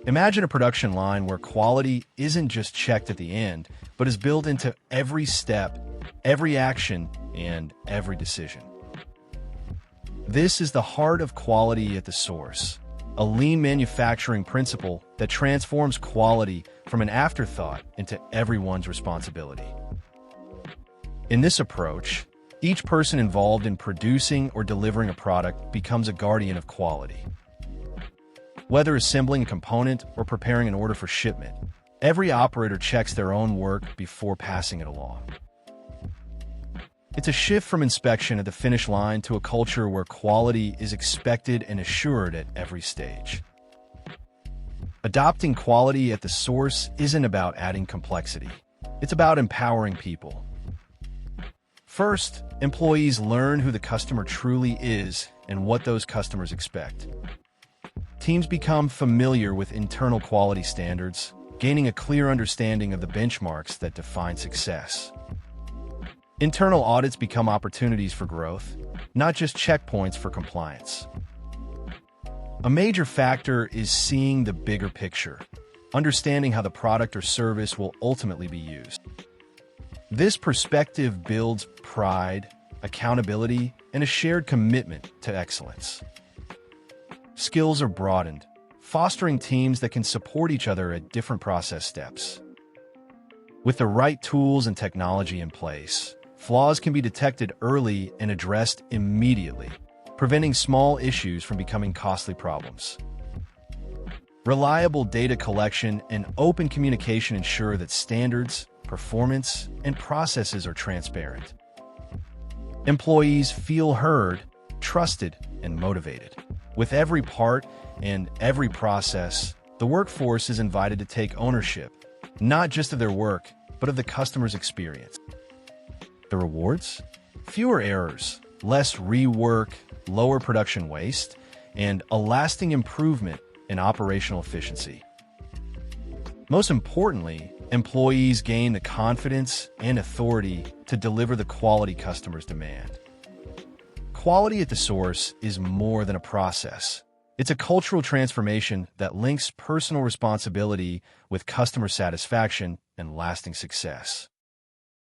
Imagine a production line where quality isn't just checked at the end, but is built into every step, every action, and every decision. This is the heart of quality at the source, a lean manufacturing principle that transforms quality from an afterthought into everyone's responsibility. In this approach, each person involved in producing or delivering a product becomes a guardian of quality. Whether assembling a component or preparing an order for shipment, every operator checks their own work before passing it along. It's a shift from inspection at the finish line to a culture where quality is expected and assured at every stage. Adopting quality at the source isn't about adding complexity. It's about empowering people. First, employees learn who the customer truly is and what those customers expect. Teams become familiar with internal quality standards, gaining a clear understanding of the benchmarks that define success. Internal audits become opportunities for growth, not just checkpoints for compliance. A major factor is seeing the bigger picture, understanding how the product or service will ultimately be used. This perspective builds pride, accountability, and a shared commitment to excellence. Skills are broadened, fostering teams that can support each other at different process steps. With the right tools and technology in place, flaws can be detected early and addressed immediately, preventing small issues from becoming costly problems. Reliable data collection and open communication ensure that standards, performance, and processes are transparent. Employees feel heard, trusted, and motivated. With every part and every process, the workforce is invited to take ownership, not just of their work, but of the customer's experience. The rewards? Fewer errors, less rework, lower production waste, and a lasting improvement in operational efficiency. Most importantly, employees gain the confidence and authority to deliver the quality customers demand. Quality at the source is more than a process. It's a cultural transformation that links personal responsibility with customer satisfaction and lasting success.